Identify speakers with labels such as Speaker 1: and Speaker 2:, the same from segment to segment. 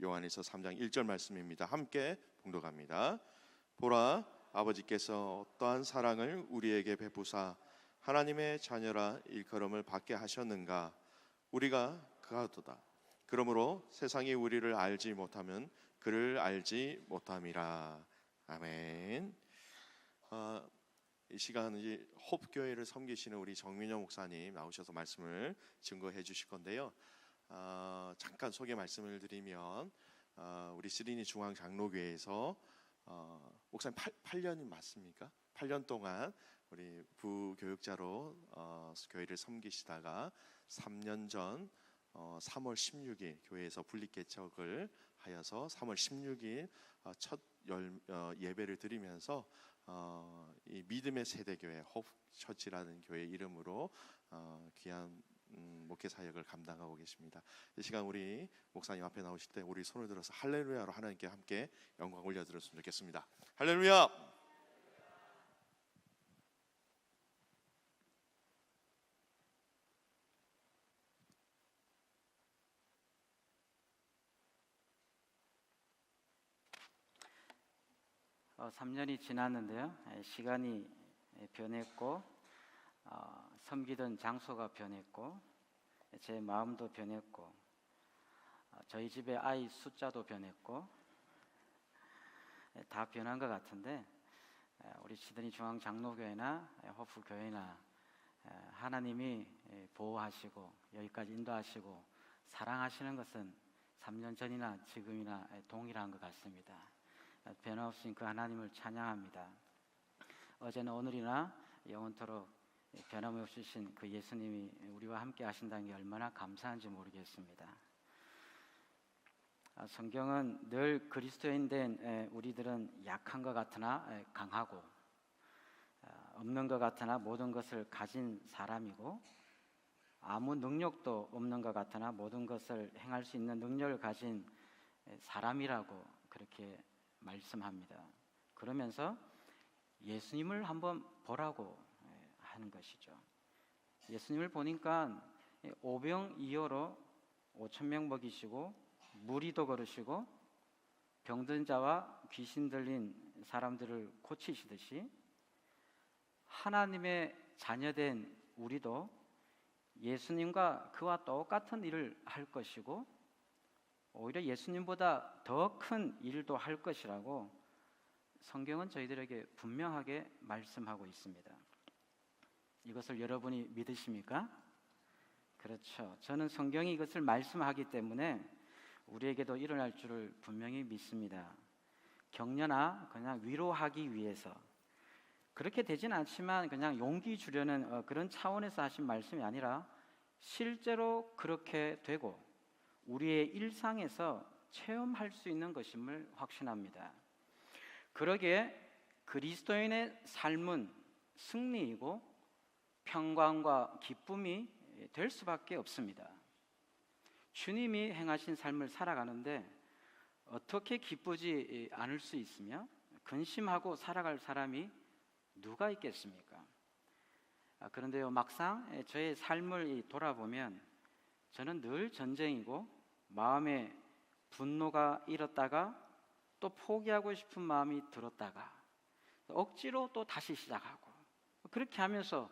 Speaker 1: 요한일서 3장 1절 말씀입니다. 함께 봉독합니다. 보라, 아버지께서 어떠한 사랑을 우리에게 베푸사 하나님의 자녀라 일컬음을 받게 하셨는가. 우리가 그하도다. 그러므로 세상이 우리를 알지 못하면 그를 알지 못함이라. 아멘. 이 시간 홉교회를 섬기시는 우리 정민영 목사님 나오셔서 말씀을 증거해 주실 건데요. 잠깐 소개 말씀을 드리면 우리 시드니 중앙장로교회에서 목사님 8년이 맞습니까? 8년 동안 우리 부교육자로 교회를 섬기시다가 3년 전 3월 16일 교회에서 분립개척을 하여서 3월 16일 첫 예배를 드리면서 이 믿음의 세대교회 홉처치라는 교회 이름으로 귀한 목회 사역을 감당하고 계십니다. 이 시간 우리 목사님 앞에 나오실 때 우리 손을 들어서 할렐루야로 하나님께 함께 영광 올려드렸으면 좋겠습니다. 할렐루야.
Speaker 2: 어, 3년이 지났는데요. 시간이 변했고 섬기던 장소가 변했고 제 마음도 변했고 저희 집의 아이 숫자도 변했고 다 변한 것 같은데 우리 시드니 중앙장로교회나 호프교회나 하나님이 보호하시고 여기까지 인도하시고 사랑하시는 것은 3년 전이나 지금이나 동일한 것 같습니다. 변함없인 그 하나님을 찬양합니다. 어제나 오늘이나 영원토록 변함없으신 그 예수님이 우리와 함께 하신다는 게 얼마나 감사한지 모르겠습니다. 성경은 늘 그리스도인 된 우리들은 약한 것 같으나 강하고 없는 것 같으나 모든 것을 가진 사람이고 아무 능력도 없는 것 같으나 모든 것을 행할 수 있는 능력을 가진 사람이라고 그렇게 말씀합니다. 그러면서 예수님을 한번 보라고 하는 것이죠. 예수님을 보니까 오병이어로 5,000명 먹이시고 무리도 걸으시고 병든 자와 귀신 들린 사람들을 고치시듯이 하나님의 자녀된 우리도 예수님과 그와 똑같은 일을 할 것이고 오히려 예수님보다 더 큰 일도 할 것이라고 성경은 저희들에게 분명하게 말씀하고 있습니다. 이것을 여러분이 믿으십니까? 그렇죠. 저는 성경이 이것을 말씀하기 때문에 우리에게도 일어날 줄을 분명히 믿습니다. 격려나 그냥 위로하기 위해서 그렇게 되진 않지만 그냥 용기 주려는 그런 차원에서 하신 말씀이 아니라 실제로 그렇게 되고 우리의 일상에서 체험할 수 있는 것임을 확신합니다. 그러기에 그리스도인의 삶은 승리이고 평강과 기쁨이 될 수밖에 없습니다. 주님이 행하신 삶을 살아가는데 어떻게 기쁘지 않을 수 있으며 근심하고 살아갈 사람이 누가 있겠습니까? 그런데요, 막상 저의 삶을 돌아보면 저는 늘 전쟁이고 마음에 분노가 일었다가 또 포기하고 싶은 마음이 들었다가 억지로 또 다시 시작하고 그렇게 하면서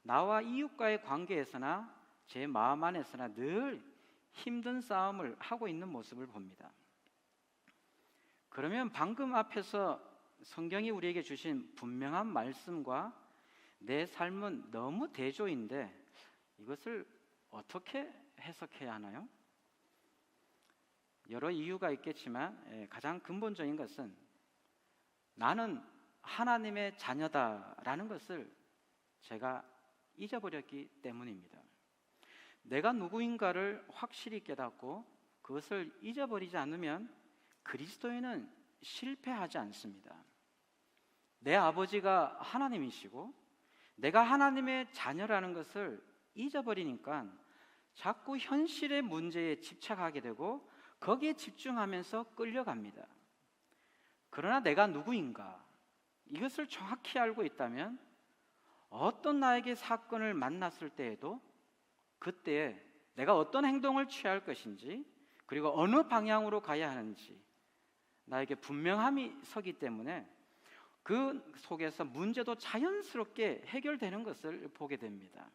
Speaker 2: 나와 이웃과의 관계에서나 제 마음 안에서나 늘 힘든 싸움을 하고 있는 모습을 봅니다. 그러면 방금 앞에서 성경이 우리에게 주신 분명한 말씀과 내 삶은 너무 대조인데 이것을 어떻게 해석해야 하나요? 여러 이유가 있겠지만 가장 근본적인 것은 나는 하나님의 자녀다라는 것을 제가 잊어버렸기 때문입니다. 내가 누구인가를 확실히 깨닫고 그것을 잊어버리지 않으면 그리스도인은 실패하지 않습니다. 내 아버지가 하나님이시고 내가 하나님의 자녀라는 것을 잊어버리니까 자꾸 현실의 문제에 집착하게 되고 거기에 집중하면서 끌려갑니다. 그러나 내가 누구인가 이것을 정확히 알고 있다면 어떤 나에게 사건을 만났을 때에도 그때에 내가 어떤 행동을 취할 것인지 그리고 어느 방향으로 가야 하는지 나에게 분명함이 서기 때문에 그 속에서 문제도 자연스럽게 해결되는 것을 보게 됩니다.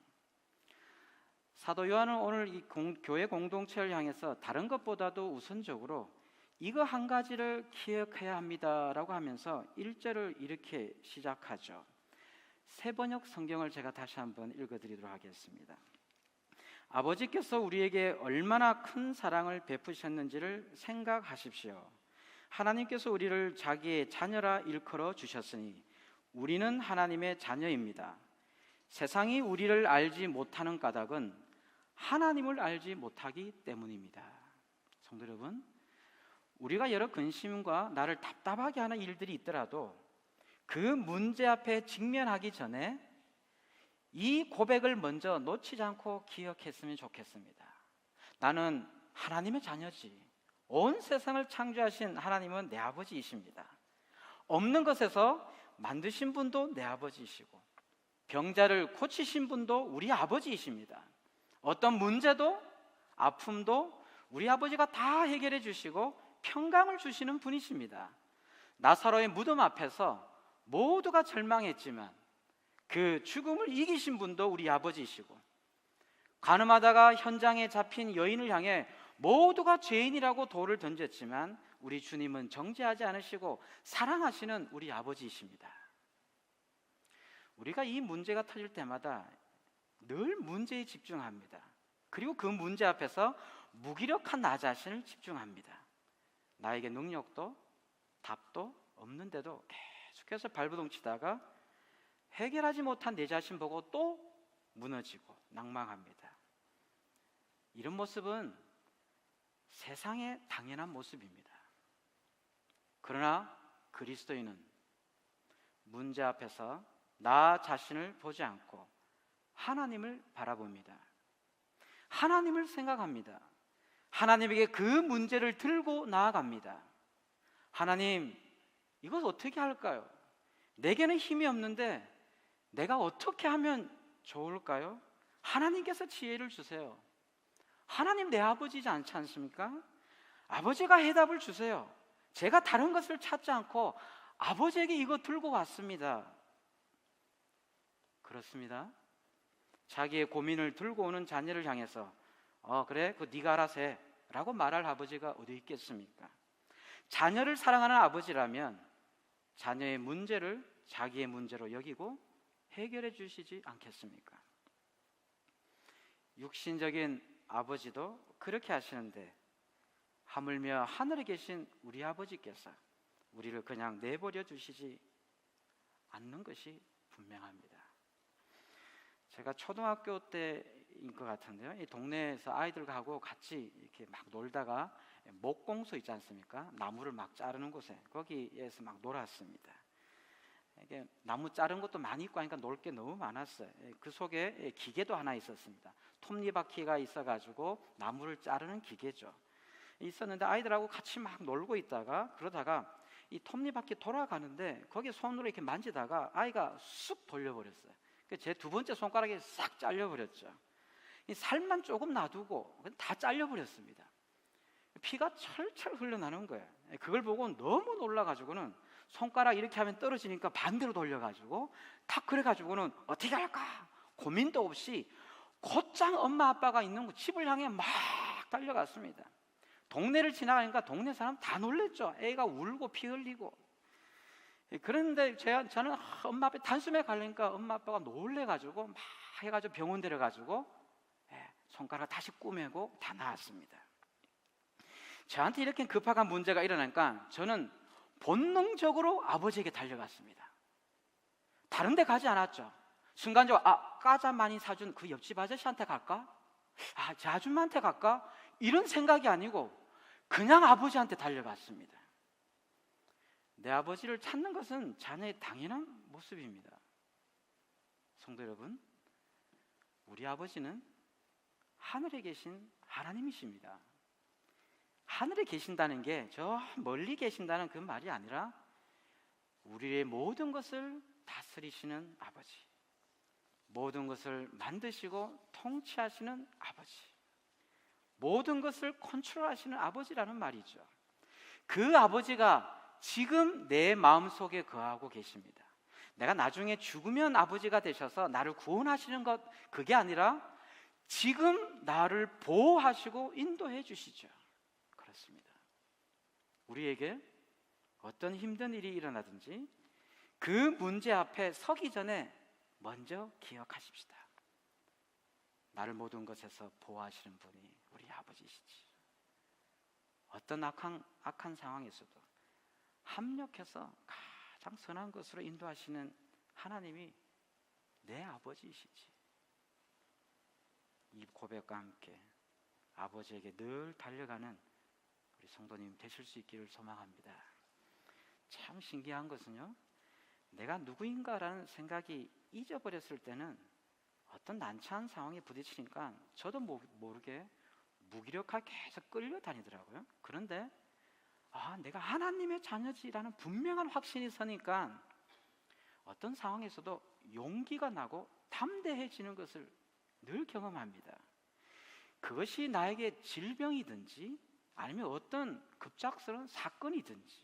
Speaker 2: 사도 요한은 오늘 이 교회 공동체를 향해서 다른 것보다도 우선적으로 이거 한 가지를 기억해야 합니다라고 하면서 1절을 이렇게 시작하죠. 세번역 성경을 제가 다시 한번 읽어드리도록 하겠습니다. 아버지께서 우리에게 얼마나 큰 사랑을 베푸셨는지를 생각하십시오. 하나님께서 우리를 자기의 자녀라 일컬어 주셨으니 우리는 하나님의 자녀입니다. 세상이 우리를 알지 못하는 까닭은 하나님을 알지 못하기 때문입니다. 성도 여러분, 우리가 여러 근심과 나를 답답하게 하는 일들이 있더라도 그 문제 앞에 직면하기 전에 이 고백을 먼저 놓치지 않고 기억했으면 좋겠습니다. 나는 하나님의 자녀지. 온 세상을 창조하신 하나님은 내 아버지이십니다. 없는 것에서 만드신 분도 내 아버지이시고 병자를 고치신 분도 우리 아버지이십니다. 어떤 문제도 아픔도 우리 아버지가 다 해결해 주시고 평강을 주시는 분이십니다. 나사로의 무덤 앞에서 모두가 절망했지만 그 죽음을 이기신 분도 우리 아버지이시고 간음하다가 현장에 잡힌 여인을 향해 모두가 죄인이라고 돌을 던졌지만 우리 주님은 정죄하지 않으시고 사랑하시는 우리 아버지이십니다. 우리가 이 문제가 터질 때마다 늘 문제에 집중합니다. 그리고 그 문제 앞에서 무기력한 나 자신을 집중합니다. 나에게 능력도 답도 없는데도 계속해서 발버둥 치다가 해결하지 못한 내 자신 보고 또 무너지고 낭망합니다. 이런 모습은 세상의 당연한 모습입니다. 그러나 그리스도인은 문제 앞에서 나 자신을 보지 않고 하나님을 바라봅니다. 하나님을 생각합니다. 하나님에게 그 문제를 들고 나아갑니다. 하나님, 이것 어떻게 할까요? 내게는 힘이 없는데 내가 어떻게 하면 좋을까요? 하나님께서 지혜를 주세요. 하나님 내 아버지지 않지 않습니까? 아버지가 해답을 주세요. 제가 다른 것을 찾지 않고 아버지에게 이거 들고 왔습니다. 그렇습니다. 자기의 고민을 들고 오는 자녀를 향해서 그래, 그 네가 알아서 해 라고 말할 아버지가 어디 있겠습니까? 자녀를 사랑하는 아버지라면 자녀의 문제를 자기의 문제로 여기고 해결해 주시지 않겠습니까? 육신적인 아버지도 그렇게 하시는데 하물며 하늘에 계신 우리 아버지께서 우리를 그냥 내버려 두시지 않는 것이 분명합니다. 제가 초등학교 때인 것 같은데요, 이 동네에서 아이들하고 같이 이렇게 막 놀다가 목공소 있지 않습니까? 나무를 막 자르는 곳에 거기에서 막 놀았습니다. 이게 나무 자른 것도 많이 있고 하니까 놀 게 너무 많았어요. 그 속에 기계도 하나 있었습니다. 톱니바퀴가 있어가지고 나무를 자르는 기계죠. 있었는데 아이들하고 같이 막 놀고 있다가 그러다가 이 톱니바퀴 돌아가는데 거기에 손으로 이렇게 만지다가 아이가 쑥 돌려버렸어요. 제 두 번째 손가락이 싹 잘려버렸죠. 이 살만 조금 놔두고 다 잘려버렸습니다. 피가 철철 흘러나는 거예요. 그걸 보고 너무 놀라가지고는 손가락 이렇게 하면 떨어지니까 반대로 돌려가지고 탁 그래가지고는 어떻게 할까 고민도 없이 곧장 엄마 아빠가 있는 집을 향해 막 달려갔습니다. 동네를 지나가니까 동네 사람 다 놀랬죠. 애가 울고 피 흘리고. 그런데 저는 엄마 앞에 단숨에 가려니까 엄마 아빠가 놀래가지고 막 해가지고 병원 데려가지고 손가락 다시 꼬매고 다 나았습니다. 저한테 이렇게 급박한 문제가 일어나니까 저는 본능적으로 아버지에게 달려갔습니다. 다른 데 가지 않았죠. 순간적으로 과자 많이 사준 그 옆집 아저씨한테 갈까? 저 아줌마한테 갈까? 이런 생각이 아니고 그냥 아버지한테 달려갔습니다. 내 아버지를 찾는 것은 자녀의 당연한 모습입니다. 성도 여러분, 우리 아버지는 하늘에 계신 하나님이십니다. 하늘에 계신다는 게 저 멀리 계신다는 그 말이 아니라 우리의 모든 것을 다스리시는 아버지, 모든 것을 만드시고 통치하시는 아버지, 모든 것을 컨트롤하시는 아버지라는 말이죠. 그 아버지가 지금 내 마음속에 거하고 계십니다. 내가 나중에 죽으면 아버지가 되셔서 나를 구원하시는 것, 그게 아니라 지금 나를 보호하시고 인도해 주시죠. 그렇습니다. 우리에게 어떤 힘든 일이 일어나든지 그 문제 앞에 서기 전에 먼저 기억하십시다. 나를 모든 것에서 보호하시는 분이 우리 아버지시지. 어떤 악한 상황에서도 합력해서 가장 선한 것으로 인도하시는 하나님이 내 아버지이시지. 이 고백과 함께 아버지에게 늘 달려가는 우리 성도님 되실 수 있기를 소망합니다. 참 신기한 것은요, 내가 누구인가라는 생각이 잊어버렸을 때는 어떤 난처한 상황에 부딪히니까 저도 모르게 무기력하게 계속 끌려다니더라고요. 그런데 내가 하나님의 자녀지라는 분명한 확신이 서니까 어떤 상황에서도 용기가 나고 담대해지는 것을 늘 경험합니다. 그것이 나에게 질병이든지 아니면 어떤 급작스러운 사건이든지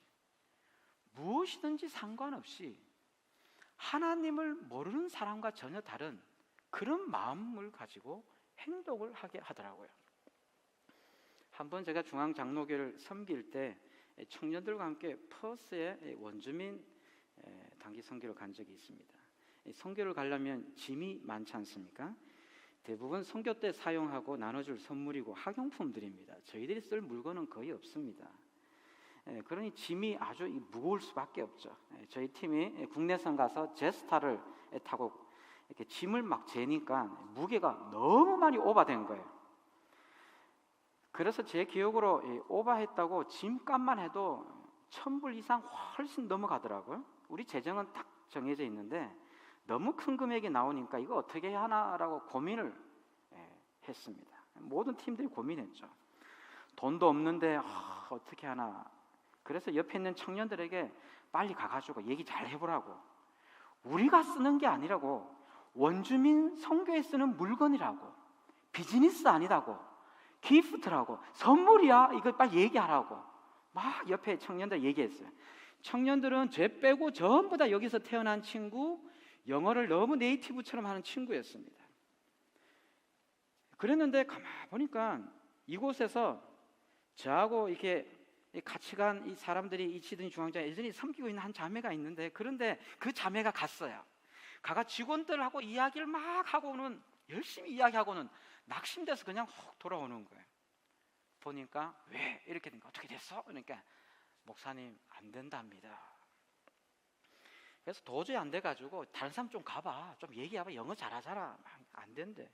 Speaker 2: 무엇이든지 상관없이 하나님을 모르는 사람과 전혀 다른 그런 마음을 가지고 행동을 하게 하더라고요. 한번 제가 중앙장로교를 섬길 때 청년들과 함께 퍼스의 원주민 단기 선교를 간 적이 있습니다. 선교를 가려면 짐이 많지 않습니까? 대부분 선교 때 사용하고 나눠줄 선물이고 학용품들입니다. 저희들이 쓸 물건은 거의 없습니다. 그러니 짐이 아주 무거울 수밖에 없죠. 저희 팀이 국내선 가서 제스타를 타고 이렇게 짐을 막 재니까 무게가 너무 많이 오버된 거예요. 그래서 제 기억으로 오버했다고 짐값만 해도 1,000불 이상 훨씬 넘어가더라고요. 우리 재정은 딱 정해져 있는데 너무 큰 금액이 나오니까 이거 어떻게 해야 하나라고 고민을 했습니다. 모든 팀들이 고민했죠. 돈도 없는데 어떻게 하나. 그래서 옆에 있는 청년들에게 빨리 가가지고 얘기 잘 해보라고. 우리가 쓰는 게 아니라고, 원주민 선교에 쓰는 물건이라고, 비즈니스 아니라고, 기프트라고, 선물이야, 이거 빨리 얘기하라고 막 옆에 청년들 얘기했어요. 청년들은 쟤 빼고 전부 다 여기서 태어난 친구, 영어를 너무 네이티브처럼 하는 친구였습니다. 그랬는데 가만 보니까 이곳에서 저하고 이렇게 같이 간 이 사람들이 이 시드니 중앙장에 여전히 섬기고 있는 한 자매가 있는데, 그런데 그 자매가 갔어요. 가가 직원들하고 이야기를 막 하고는, 열심히 이야기하고는 낙심돼서 그냥 훅 돌아오는 거예요. 보니까 왜 이렇게 된 거, 어떻게 됐어? 그러니까 목사님 안 된답니다. 그래서 도저히 안 돼가지고 다른 사람 좀 가봐, 좀 얘기해봐, 영어 잘하잖아. 안 된대.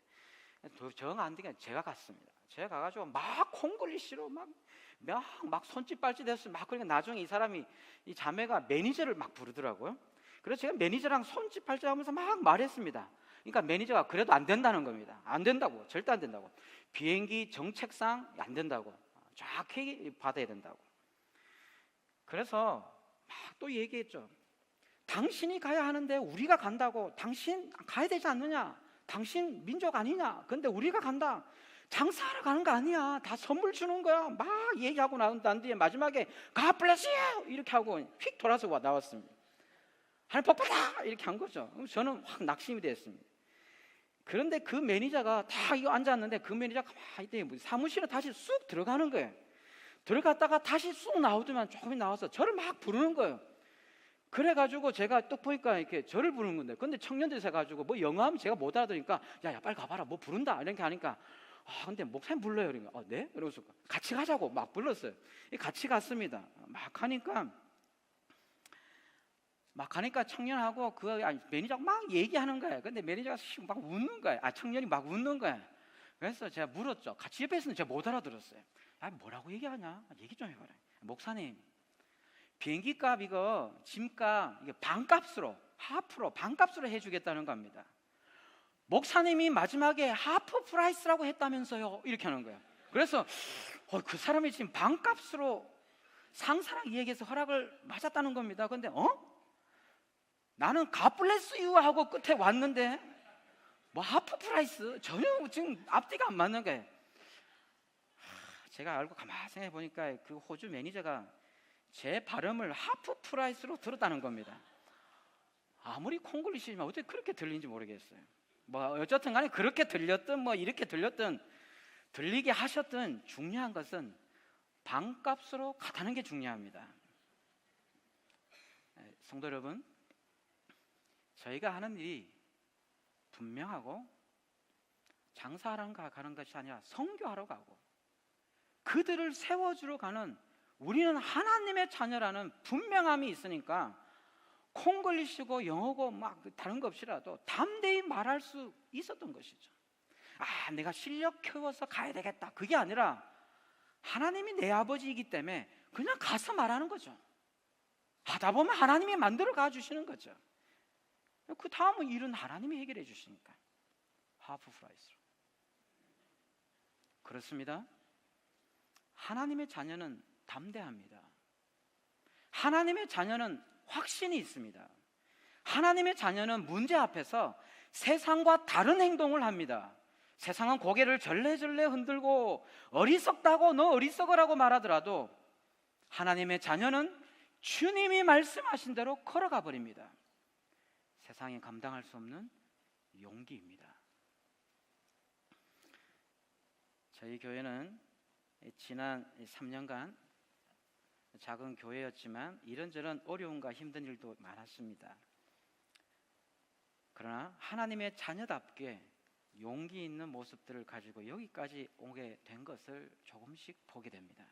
Speaker 2: 정 안 되니까 제가 갔습니다. 제가 가가지고 막 콩글리시로 막 손짓 발짓 했어요. 막. 그러니까 나중에 이 사람이, 이 자매가 매니저를 막 부르더라고요. 그래서 제가 매니저랑 손짓 발짓 하면서 막 말했습니다. 그러니까 매니저가 그래도 안 된다는 겁니다. 안 된다고, 절대 안 된다고. 비행기 정책상 안 된다고, 정확히 받아야 된다고. 그래서 막 또 얘기했죠. 당신이 가야 하는데 우리가 간다고, 당신 가야 되지 않느냐, 당신 민족 아니냐, 근데 우리가 간다, 장사하러 가는 거 아니야, 다 선물 주는 거야. 막 얘기하고 난 뒤에 마지막에 God bless you 이렇게 하고 휙 돌아서 나왔습니다. 하늘 복 받아 이렇게 한 거죠. 저는 확 낙심이 됐습니다. 그런데 그 매니저가 다 이거 앉았는데, 그 매니저가 가만히 사무실에 다시 쑥 들어가는 거예요. 들어갔다가 다시 쑥 나오더만 조금 나와서 저를 막 부르는 거예요. 그래가지고 제가 또 보니까 이렇게 저를 부르는 건데, 근데 청년들이 해가지고 뭐 영어 하면 제가 못 알아들으니까 야 빨리 가봐라, 뭐 부른다 이렇게 하니까, 근데 목사님 불러요. 그러니까 네? 그러면서 같이 가자고 막 불렀어요. 같이 갔습니다. 막 가니까 청년하고 그 매니저가 막 얘기하는 거예요. 근데 매니저가 막 웃는 거예요. 청년이 막 웃는 거예요. 그래서 제가 물었죠. 같이 옆에 있으면 제가 못 알아들었어요. 뭐라고 얘기하냐, 얘기 좀 해봐라. 목사님, 비행기 값 이거 짐값 이게 반값으로, 하프로 반값으로 해주겠다는 겁니다. 목사님이 마지막에 하프 프라이스라고 했다면서요, 이렇게 하는 거예요. 그래서 그 사람이 지금 반값으로 상사랑 얘기해서 허락을 맞았다는 겁니다. 근데 나는 God bless you 하고 끝에 왔는데 뭐 하프 프라이스, 전혀 지금 앞뒤가 안 맞는 거예요. 제가 알고 가만히 생각해 보니까 그 호주 매니저가 제 발음을 하프 프라이스로 들었다는 겁니다. 아무리 콩글리시지만 어떻게 그렇게 들리는지 모르겠어요. 뭐 어쨌든 간에 그렇게 들렸든 뭐 이렇게 들렸든 들리게 하셨든 중요한 것은 반값으로 같다는 게 중요합니다. 성도 여러분, 저희가 하는 일이 분명하고 장사하러 가는 것이 아니라 선교하러 가고 그들을 세워주러 가는, 우리는 하나님의 자녀라는 분명함이 있으니까 콩글리시고 영어고 막 다른 거 없이라도 담대히 말할 수 있었던 것이죠. 아, 내가 실력 키워서 가야 되겠다, 그게 아니라 하나님이 내 아버지이기 때문에 그냥 가서 말하는 거죠. 하다 보면 하나님이 만들어 가주시는 거죠. 그 다음은 일은 하나님이 해결해 주시니까 하프 프라이스로. 그렇습니다. 하나님의 자녀는 담대합니다. 하나님의 자녀는 확신이 있습니다. 하나님의 자녀는 문제 앞에서 세상과 다른 행동을 합니다. 세상은 고개를 절레절레 흔들고 어리석다고 너 어리석으라고 말하더라도 하나님의 자녀는 주님이 말씀하신 대로 걸어가 버립니다. 세상이 감당할 수 없는 용기입니다. 저희 교회는 지난 3년간 작은 교회였지만 이런저런 어려움과 힘든 일도 많았습니다. 그러나 하나님의 자녀답게 용기 있는 모습들을 가지고 여기까지 오게 된 것을 조금씩 보게 됩니다.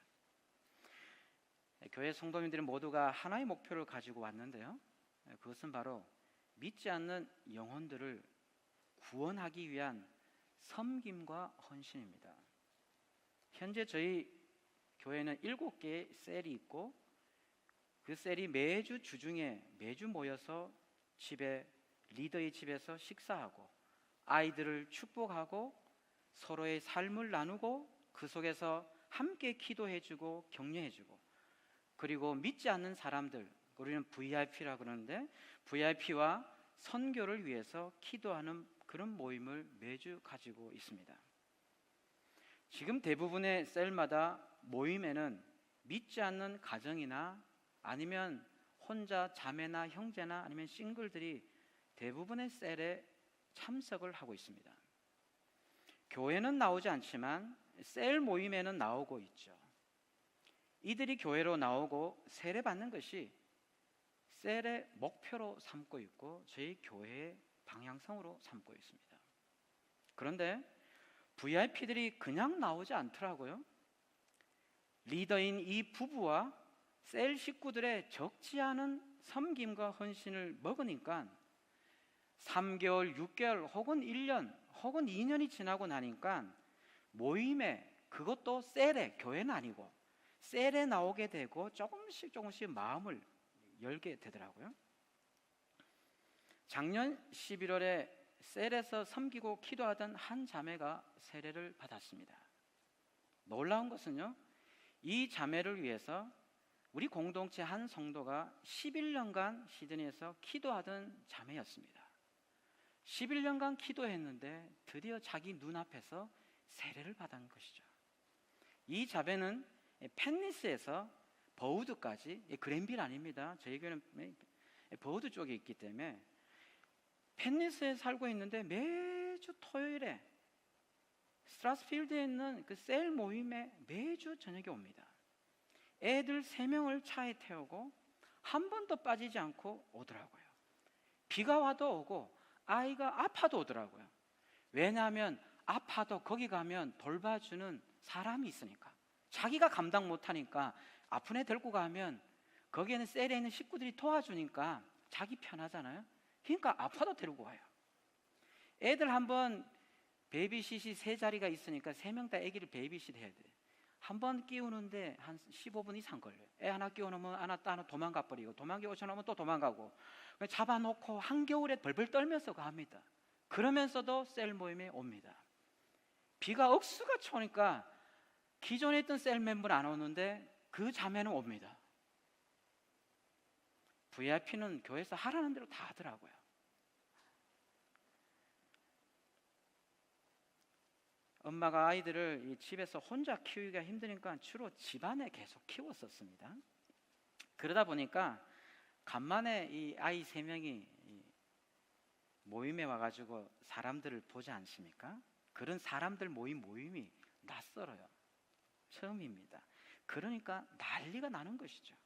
Speaker 2: 교회 성도님들은 모두가 하나의 목표를 가지고 왔는데요, 그것은 바로 믿지 않는 영혼들을 구원하기 위한 섬김과 헌신입니다. 현재 저희 교회는 7개의 셀이 있고 그 셀이 매주 주중에 매주 모여서 리더의 집에서 식사하고 아이들을 축복하고 서로의 삶을 나누고 그 속에서 함께 기도해주고 격려해주고, 그리고 믿지 않는 사람들, 우리는 VIP라 그러는데 VIP와 선교를 위해서 기도하는 그런 모임을 매주 가지고 있습니다. 지금 대부분의 셀마다 모임에는 믿지 않는 가정이나 아니면 혼자 자매나 형제나 아니면 싱글들이 대부분의 셀에 참석을 하고 있습니다. 교회는 나오지 않지만 셀 모임에는 나오고 있죠. 이들이 교회로 나오고 세례받는 것이 셀의 목표로 삼고 있고 저희 교회의 방향성으로 삼고 있습니다. 그런데 VIP들이 그냥 나오지 않더라고요. 리더인 이 부부와 셀 식구들의 적지 않은 섬김과 헌신을 먹으니까 3개월, 6개월 혹은 1년 혹은 2년이 지나고 나니까 모임에, 그것도 셀에, 교회는 아니고 셀에 나오게 되고 조금씩 마음을 열게 되더라고요. 작년 11월에 셀에서 섬기고 기도하던 한 자매가 세례를 받았습니다. 놀라운 것은요, 이 자매를 위해서 우리 공동체 한 성도가 11년간 시드니에서 기도하던 자매였습니다. 11년간 기도했는데 드디어 자기 눈앞에서 세례를 받은 것이죠. 이 자매는 펜니스에서 버우드까지, 그랜빌 아닙니다. 저희 교회는 버우드 쪽에 있기 때문에 펜니스에 살고 있는데 매주 토요일에 스트라스필드에 있는 그 셀 모임에 매주 저녁에 옵니다. 애들 3명을 차에 태우고 한 번도 빠지지 않고 오더라고요. 비가 와도 오고 아이가 아파도 오더라고요. 왜냐하면 아파도 거기 가면 돌봐주는 사람이 있으니까. 자기가 감당 못하니까 아픈 애 데리고 가면 거기에는 셀에 있는 식구들이 도와주니까 자기 편하잖아요. 그러니까 아파도 데리고 와요. 애들 한번 베이비싯이 3자리가 있으니까 3명 다 아기를 베이비싯 해야 돼. 한 번 끼우는데 한 15분 이상 걸려요. 애 하나 끼워놓으면 하나 도망가 버리고, 도망겨 오셔놓으면 또 도망가고, 잡아놓고 한겨울에 벌벌 떨면서 갑니다. 그러면서도 셀 모임에 옵니다. 비가 억수같이 오니까 기존에 있던 셀 멤버는 안 오는데 그 자매는 옵니다. VIP는 교회에서 하라는 대로 다 하더라고요. 엄마가 아이들을 이 집에서 혼자 키우기가 힘드니까 주로 집안에 계속 키웠었습니다. 그러다 보니까 간만에 이 아이 3명이 모임에 와가지고 사람들을 보지 않습니까? 그런 사람들 모임이 낯설어요. 처음입니다. 그러니까 난리가 나는 것이죠.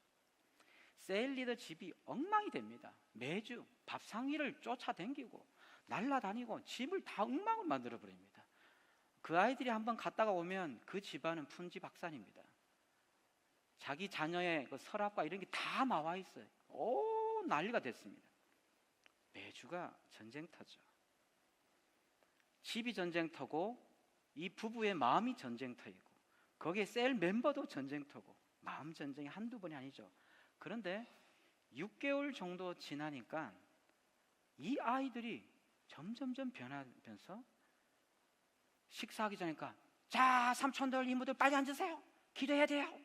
Speaker 2: 셀리더 집이 엉망이 됩니다. 매주 밥상위를 쫓아다니고 날라다니고 집을 다 엉망을 만들어 버립니다. 그 아이들이 한번 갔다가 오면 그 집안은 풍지박산입니다. 자기 자녀의 그 서랍과 이런 게 다 나와 있어요. 오, 난리가 됐습니다. 매주가 전쟁터죠. 집이 전쟁터고 이 부부의 마음이 전쟁터이고 거기에 셀 멤버도 전쟁터고 마음 전쟁이 한두 번이 아니죠. 그런데 6개월 정도 지나니까 이 아이들이 점점점 변하면서 식사하기 전이니까 자, 삼촌들 이모들 빨리 앉으세요. 기도해야 돼요.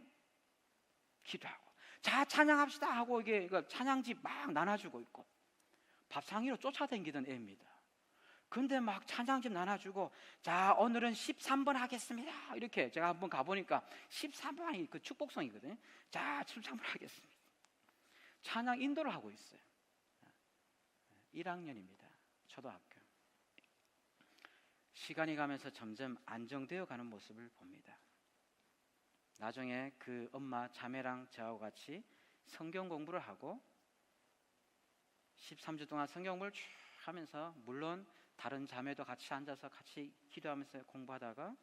Speaker 2: 기도하고 자, 찬양합시다 하고 이게 찬양집 막 나눠주고 있고 밥상위로 쫓아다니던 애입니다. 근데 막 찬양집 나눠주고 자, 오늘은 13번 하겠습니다. 이렇게 제가 한번 가보니까 13번이 그 축복성이거든요. 자, 13번 하겠습니다. 찬양 인도를 하고 있어요. 1학년입니다. 초등학교. 시간이 가면서 점점 안정되어 가는 모습을 봅니다. 나중에 그 엄마 자매랑 저하고 같이 성경 공부를 하고 13주 동안 성경 공부를 쭉 하면서 물론 다른 자매도 같이 앉아서 같이 기도하면서 공부하다가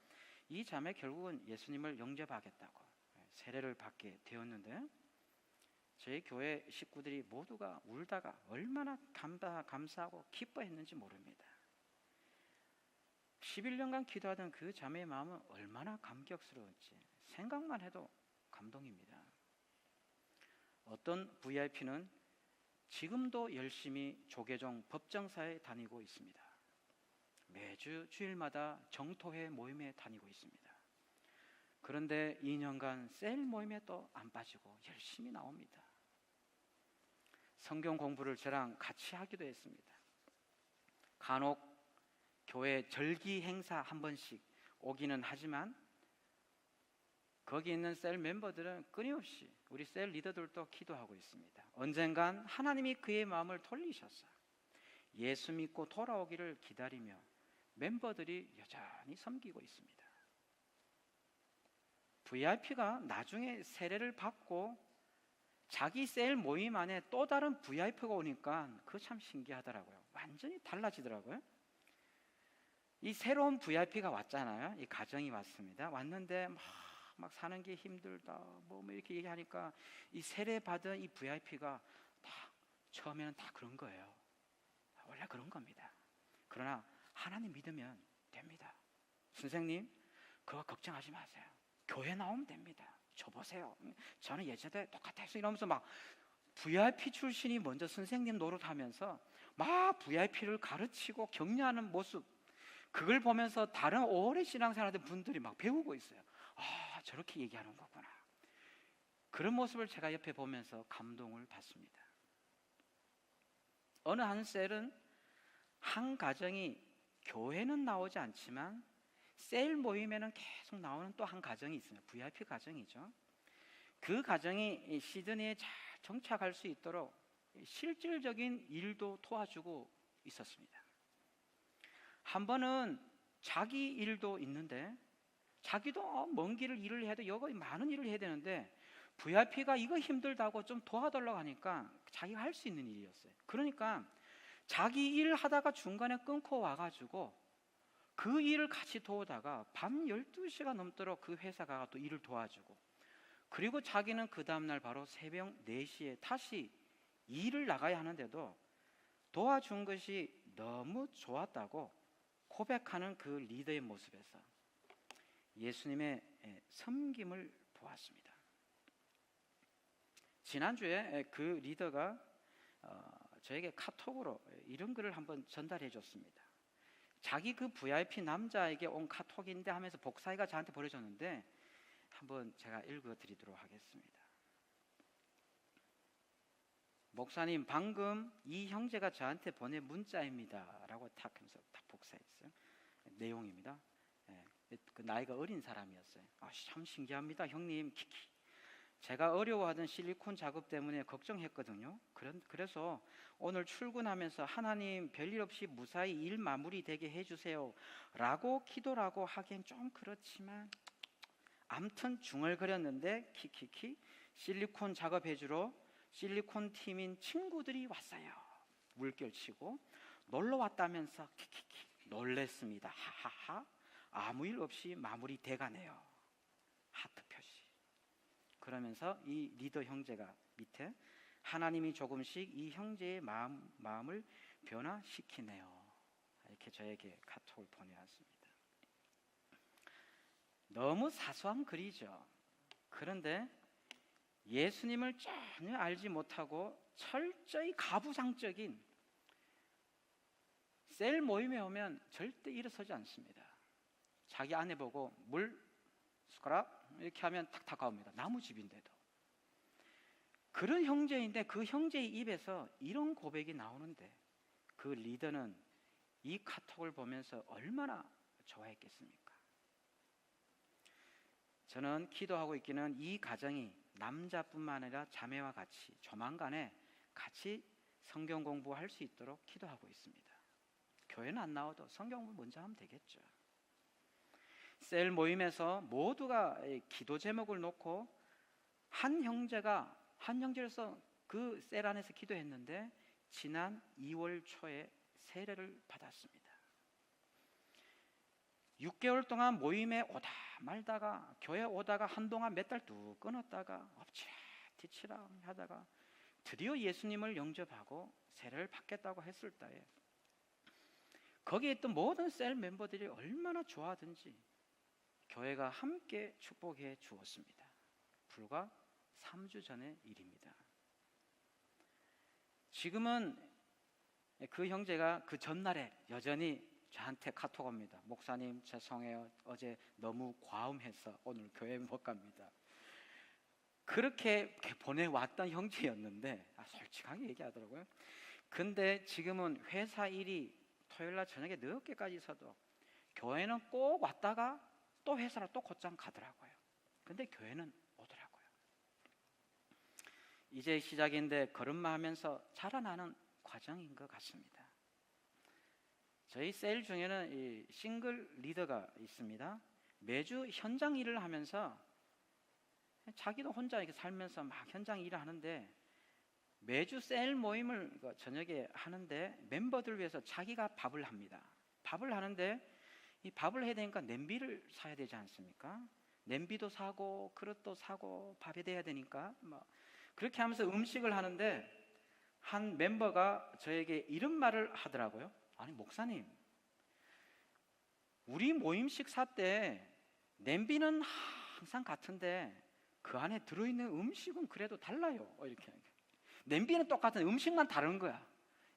Speaker 2: 이 자매 결국은 예수님을 영접하겠다고 세례를 받게 되었는데 저희 교회 식구들이 모두가 울다가 얼마나 감사하고 기뻐했는지 모릅니다. 11년간 기도하던 그 자매의 마음은 얼마나 감격스러운지 생각만 해도 감동입니다. 어떤 VIP는 지금도 열심히 조계종 법정사에 다니고 있습니다. 매주 주일마다 정토회 모임에 다니고 있습니다. 그런데 2년간 셀 모임에 또 안 빠지고 열심히 나옵니다. 성경 공부를 저랑 같이 하기도 했습니다. 간혹 교회 절기 행사 한 번씩 오기는 하지만 거기 있는 셀 멤버들은 끊임없이 우리 셀 리더들도 기도하고 있습니다. 언젠간 하나님이 그의 마음을 돌리셨어요. 예수 믿고 돌아오기를 기다리며 멤버들이 여전히 섬기고 있습니다. VIP가 나중에 세례를 받고 자기 셀 모임 안에 또 다른 VIP가 오니까 그거 참 신기하더라고요. 완전히 달라지더라고요. 이 새로운 VIP가 왔잖아요. 이 가정이 왔습니다. 왔는데 막 사는 게 힘들다 뭐 이렇게 얘기하니까 이 세례 받은 이 VIP가 다 처음에는 다 그런 거예요. 원래 그런 겁니다. 그러나 하나님 믿으면 됩니다. 선생님 그거 걱정하지 마세요. 교회 나오면 됩니다. 저 보세요. 저는 예전에 똑같았어요. 이러면서 막 VIP 출신이 먼저 선생님 노릇하면서 막 VIP를 가르치고 격려하는 모습, 그걸 보면서 다른 오래 신앙생활하는 분들이 막 배우고 있어요. 아, 저렇게 얘기하는 거구나. 그런 모습을 제가 옆에 보면서 감동을 받습니다. 어느 한 셀은 한 가정이 교회는 나오지 않지만 셀 모임에는 계속 나오는 또 한 가정이 있습니다. VIP 가정이죠. 그 가정이 시드니에 잘 정착할 수 있도록 실질적인 일도 도와주고 있었습니다. 한 번은 자기 일도 있는데 자기도 먼 길을 일을 해야 돼. 여기 많은 일을 해야 되는데 VIP가 이거 힘들다고 좀 도와달라고 하니까 자기가 할 수 있는 일이었어요. 그러니까 자기 일 하다가 중간에 끊고 와가지고 그 일을 같이 도우다가 밤 12시가 넘도록 그 회사가 또 일을 도와주고, 그리고 자기는 그 다음날 바로 새벽 4시에 다시 일을 나가야 하는데도 도와준 것이 너무 좋았다고 고백하는 그 리더의 모습에서 예수님의 섬김을 보았습니다. 지난주에 그 리더가 저에게 카톡으로 이런 글을 한번 전달해 줬습니다. 자기 그 VIP 남자에게 온 카톡인데 하면서 복사해가 저한테 보내줬는데 한번 제가 읽어드리도록 하겠습니다. 목사님, 방금 이 형제가 저한테 보낸 문자입니다 라고 탁 하면서 딱 복사했어요. 내용입니다. 그 나이가 어린 사람이었어요. 참 신기합니다, 형님. 키키. 제가 어려워하던 실리콘 작업 때문에 걱정했거든요. 그래서 오늘 출근하면서 하나님 별일 없이 무사히 일 마무리되게 해주세요 라고 기도라고 하기엔 좀 그렇지만 암튼 중얼거렸는데 키키키 실리콘 작업해주러 실리콘 팀인 친구들이 왔어요. 물결치고 놀러 왔다면서 키키키 놀랬습니다. 하하하. 아무 일 없이 마무리돼가네요. 하트 표시. 그러면서 이 리더 형제가 밑에 하나님이 조금씩 이 형제의 마음을 변화시키네요. 이렇게 저에게 카톡을 보내왔습니다. 너무 사소한 글이죠. 그런데 예수님을 전혀 알지 못하고 철저히 가부장적인 셀 모임에 오면 절대 일어서지 않습니다. 자기 아내 보고 물, 숟가락 이렇게 하면 탁 다가옵니다. 나무집인데도. 그런 형제인데 그 형제의 입에서 이런 고백이 나오는데 그 리더는 이 카톡을 보면서 얼마나 좋아했겠습니까? 저는 기도하고 있기는 이 가정이 남자뿐만 아니라 자매와 같이 조만간에 같이 성경 공부할 수 있도록 기도하고 있습니다. 교회는 안 나와도 성경 공부 먼저 하면 되겠죠. 셀 모임에서 모두가 기도 제목을 놓고 한 형제로서 그 셀 안에서 기도했는데 지난 2월 초에 세례를 받았습니다. 6개월 동안 모임에 오다 말다가 교회 오다가 한동안 몇 달 뚝 끊었다가 엎치락 뒤치락 하다가 드디어 예수님을 영접하고 세례를 받겠다고 했을 때에 거기에 있던 모든 셀 멤버들이 얼마나 좋아하든지 교회가 함께 축복해 주었습니다. 불과 3주 전의 일입니다. 지금은 그 형제가 그 전날에 여전히 저한테 카톡 옵니다. 목사님 죄송해요. 어제 너무 과음해서 오늘 교회 못 갑니다. 그렇게 보내왔던 형제였는데 솔직하게 얘기하더라고요. 근데 지금은 회사 일이 토요일날 저녁에 늦게까지 있어도 교회는 꼭 왔다가 또 회사로 또 곧장 가더라고요. 근데 교회는 오더라고요. 이제 시작인데 걸음마 하면서 자라나는 과정인 것 같습니다. 저희 셀 중에는 이 싱글 리더가 있습니다. 매주 현장 일을 하면서 자기도 혼자 이렇게 살면서 막 현장 일을 하는데 매주 셀 모임을 저녁에 하는데 멤버들 위해서 자기가 밥을 합니다. 밥을 하는데 이 밥을 해야 되니까 냄비를 사야 되지 않습니까? 냄비도 사고 그릇도 사고 밥에 대야 되니까 그렇게 하면서 음식을 하는데 한 멤버가 저에게 이런 말을 하더라고요. 아니 목사님, 우리 모임 식사 때 냄비는 항상 같은데 그 안에 들어있는 음식은 그래도 달라요. 이렇게 냄비는 똑같은 음식만 다른 거야.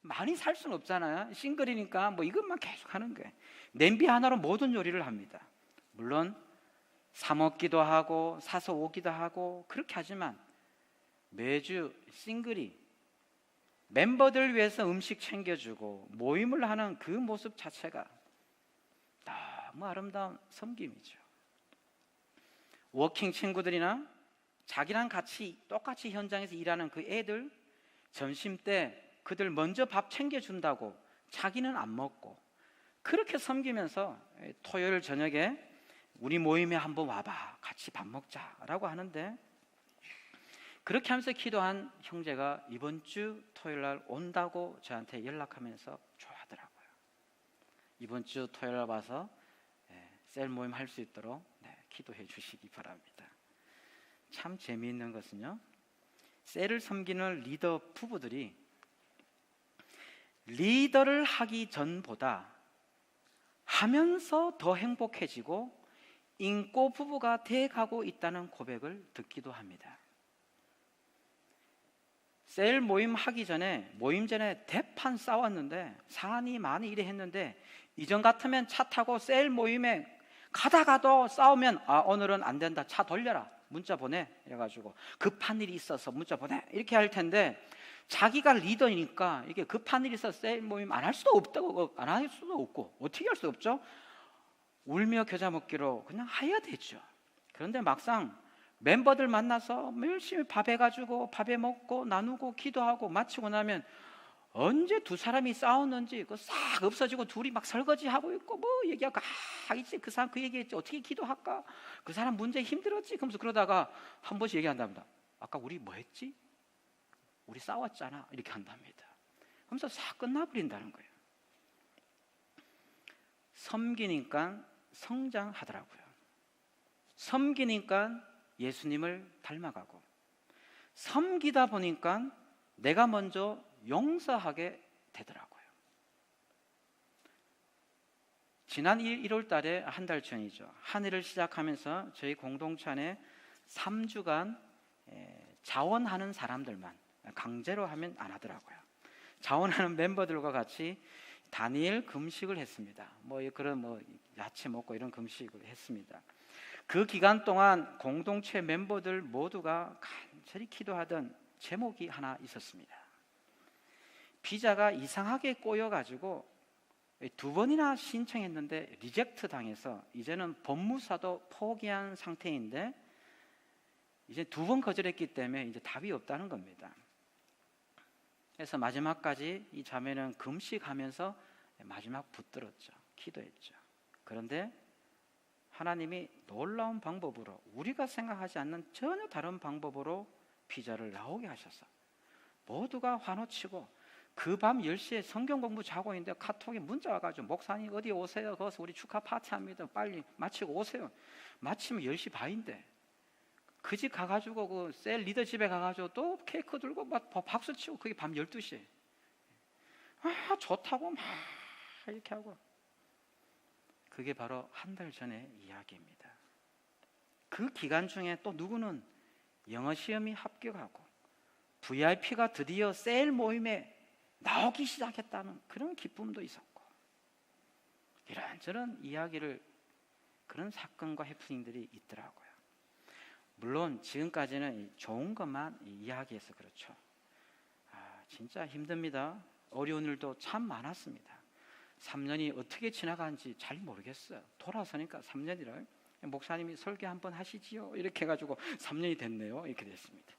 Speaker 2: 많이 살 수는 없잖아요. 싱글이니까 이것만 계속 하는 거예요. 냄비 하나로 모든 요리를 합니다. 물론 사 먹기도 하고 사서 오기도 하고 그렇게 하지만 매주 싱글이 멤버들 위해서 음식 챙겨주고 모임을 하는 그 모습 자체가 너무 아름다운 섬김이죠. 워킹 친구들이나 자기랑 같이 똑같이 현장에서 일하는 그 애들 점심 때 그들 먼저 밥 챙겨준다고 자기는 안 먹고 그렇게 섬기면서 토요일 저녁에 우리 모임에 한번 와봐 같이 밥 먹자라고 하는데 그렇게 하면서 기도한 형제가 이번 주 토요일 날 온다고 저한테 연락하면서 좋아하더라고요. 이번 주 토요일 날 와서 셀 모임 할 수 있도록 기도해 주시기 바랍니다. 참 재미있는 것은요, 셀을 섬기는 리더 부부들이 리더를 하기 전보다 하면서 더 행복해지고 인고 부부가 돼가고 있다는 고백을 듣기도 합니다. 셀 모임 하기 전에 모임 전에 대판 싸웠는데 사안이 많이 이래 했는데 이전 같으면 차 타고 셀 모임에 가다가도 싸우면 오늘은 안 된다 차 돌려라 문자 보내 이래가지고 급한 일이 있어서 문자 보내 이렇게 할 텐데 자기가 리더니까 이게 급한 일이 있어서 셀 모임 안 할 수도 없고 어떻게 할 수 없죠. 울며 겨자 먹기로 그냥 하야 되죠. 그런데 막상 멤버들 만나서 열심히 밥 해가지고 밥에 먹고 나누고 기도하고 마치고 나면 언제 두 사람이 싸웠는지 그거 싹 없어지고 둘이 막 설거지하고 있고 뭐 얘기하고 이제 그 사람 그 얘기했지 어떻게 기도할까 그 사람 문제 힘들었지 그러면서 그러다가 한 번씩 얘기한답니다. 아까 우리 뭐 했지? 우리 싸웠잖아 이렇게 한답니다. 그러면서 싹 끝나버린다는 거예요. 섬기니까 성장하더라고요. 섬기니까 예수님을 닮아가고 섬기다 보니까 내가 먼저 용서하게 되더라고요. 지난 1월 달에 한 달 전이죠. 한 해를 시작하면서 저희 공동체 안에 3주간 자원하는 사람들만 강제로 하면 안 하더라고요. 자원하는 멤버들과 같이 다니엘 금식을 했습니다. 그런 야채 먹고 이런 금식을 했습니다. 그 기간 동안 공동체 멤버들 모두가 간절히 기도하던 제목이 하나 있었습니다. 비자가 이상하게 꼬여가지고 2번이나 신청했는데 리젝트 당해서 이제는 법무사도 포기한 상태인데 이제 2번 거절했기 때문에 이제 답이 없다는 겁니다. 그래서 마지막까지 이 자매는 금식하면서 마지막 붙들었죠. 기도했죠. 그런데 하나님이 놀라운 방법으로 우리가 생각하지 않는 전혀 다른 방법으로 비자를 나오게 하셔서 모두가 환호치고 그 밤 10시에 성경 공부 자고 있는데 카톡에 문자 와가지고 목사님 어디 오세요? 거기서 우리 축하 파티합니다. 빨리 마치고 오세요. 마치면 10시 반인데 그 집 가가지고 그 셀 리더 집에 가가지고 또 케이크 들고 막 박수 치고 그게 밤 12시에 좋다고 막 이렇게 하고 그게 바로 한 달 전의 이야기입니다. 그 기간 중에 또 누구는 영어 시험이 합격하고 VIP가 드디어 셀 모임에 나오기 시작했다는 그런 기쁨도 있었고 이런저런 이야기를 그런 사건과 해프닝들이 있더라고요. 물론 지금까지는 좋은 것만 이야기해서 그렇죠. 진짜 힘듭니다. 어려운 일도 참 많았습니다. 3년이 어떻게 지나간지 잘 모르겠어요. 돌아서니까 3년이라 목사님이 설교 한번 하시지요 이렇게 해가지고 3년이 됐네요 이렇게 됐습니다.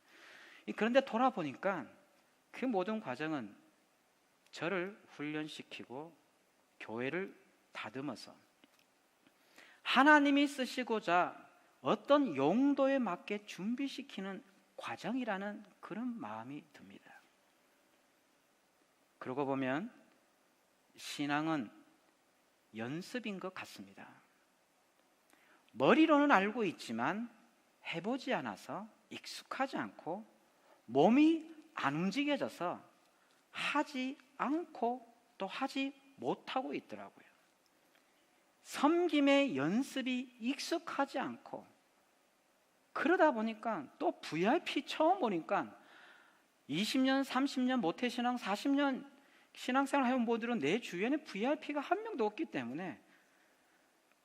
Speaker 2: 그런데 돌아보니까 그 모든 과정은 저를 훈련시키고 교회를 다듬어서 하나님이 쓰시고자 어떤 용도에 맞게 준비시키는 과정이라는 그런 마음이 듭니다. 그러고 보면 신앙은 연습인 것 같습니다. 머리로는 알고 있지만 해보지 않아서 익숙하지 않고 몸이 안 움직여져서 하지 않고 또 하지 못하고 있더라고요. 섬김의 연습이 익숙하지 않고 그러다 보니까 또 VIP 처음 보니까 20년, 30년 모태신앙, 40년 신앙생활 해온 분들은 내 주변에 VIP가 한 명도 없기 때문에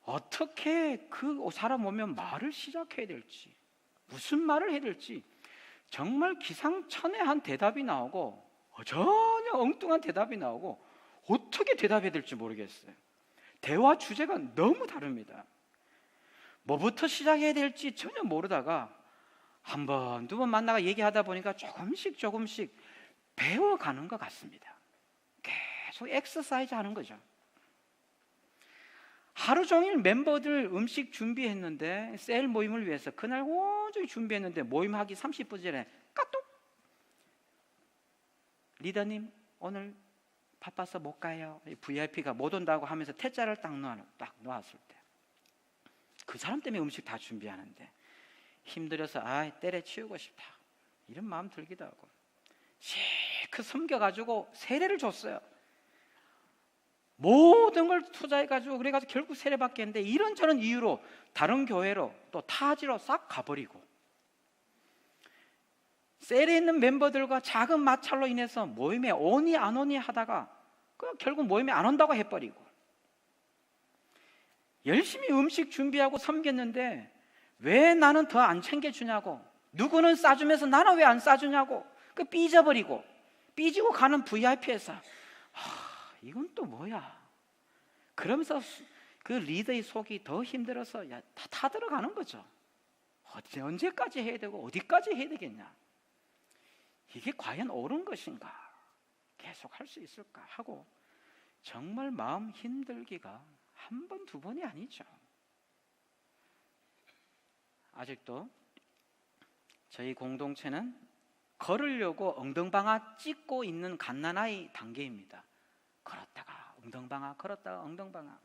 Speaker 2: 어떻게 그 사람 오면 말을 시작해야 될지 무슨 말을 해야 될지 정말 기상천외한 대답이 나오고 전혀 엉뚱한 대답이 나오고 어떻게 대답해야 될지 모르겠어요. 대화 주제가 너무 다릅니다. 뭐부터 시작해야 될지 전혀 모르다가 한 번, 두 번 만나가 얘기하다 보니까 조금씩 배워가는 것 같습니다. 계속 엑서사이즈 하는 거죠. 하루 종일 멤버들 음식 준비했는데 셀 모임을 위해서 그날 온종일 준비했는데 모임하기 30분 전에 까똑 리더님 오늘 바빠서 못 가요. VIP가 못 온다고 하면서 퇴짜를 딱 놓았을 때 그 사람 때문에 음식 다 준비하는데 힘들어서 때려치우고 싶다 이런 마음 들기도 하고 실컷 섬겨가지고 세례를 줬어요. 모든 걸 투자해가지고 그래가지고 결국 세례 받겠는데 이런저런 이유로 다른 교회로 또 타지로 싹 가버리고 셀에 있는 멤버들과 작은 마찰로 인해서 모임에 오니 안 오니 하다가 결국 모임에 안 온다고 해버리고 열심히 음식 준비하고 섬겼는데 왜 나는 더 안 챙겨주냐고 누구는 싸주면서 나는 왜 안 싸주냐고 삐지고 가는 VIP에서 이건 또 뭐야 그러면서 그 리더의 속이 더 힘들어서 다 타들어가는 거죠. 언제까지 해야 되고 어디까지 해야 되겠냐. 이게 과연 옳은 것인가? 계속 할 수 있을까? 하고 정말 마음 힘들기가 한 번, 두 번이 아니죠. 아직도 저희 공동체는 걸으려고 엉덩방아 찍고 있는 갓난아이 단계입니다. 걸었다가 엉덩방아, 걸었다가 엉덩방아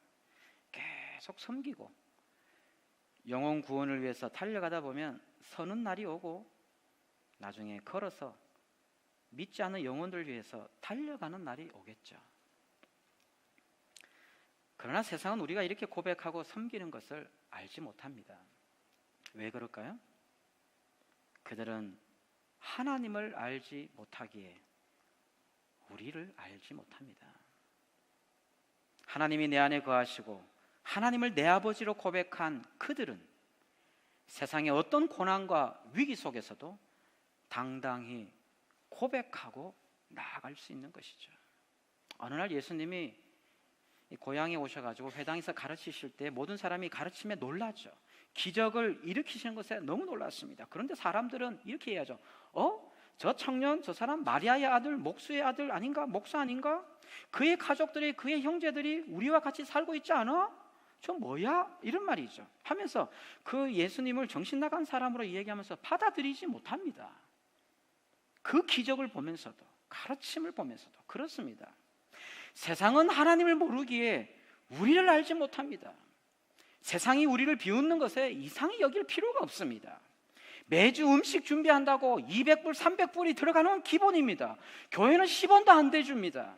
Speaker 2: 계속 섬기고 영혼 구원을 위해서 달려가다 보면 서는 날이 오고 나중에 걸어서 믿지 않는 영혼들 위해서 달려가는 날이 오겠죠. 그러나 세상은 우리가 이렇게 고백하고 섬기는 것을 알지 못합니다. 왜 그럴까요? 그들은 하나님을 알지 못하기에 우리를 알지 못합니다. 하나님이 내 안에 거하시고 하나님을 내 아버지로 고백한 그들은 세상의 어떤 고난과 위기 속에서도 당당히 고백하고 나아갈 수 있는 것이죠. 어느 날 예수님이 고향에 오셔가지고 회당에서 가르치실 때 모든 사람이 가르침에 놀랐죠. 기적을 일으키시는 것에 너무 놀랐습니다. 그런데 사람들은 이렇게 해야죠. 저 청년, 저 사람 마리아의 아들, 목수의 아들 아닌가? 목사 아닌가? 그의 가족들이, 그의 형제들이 우리와 같이 살고 있지 않아? 저 뭐야? 이런 말이죠. 하면서 그 예수님을 정신 나간 사람으로 이야기하면서 받아들이지 못합니다. 그 기적을 보면서도, 가르침을 보면서도 그렇습니다. 세상은 하나님을 모르기에 우리를 알지 못합니다. 세상이 우리를 비웃는 것에 이상히 여길 필요가 없습니다. 매주 음식 준비한다고 200불, 300불이 들어가는 건 기본입니다. 교회는 10원도 안 대줍니다.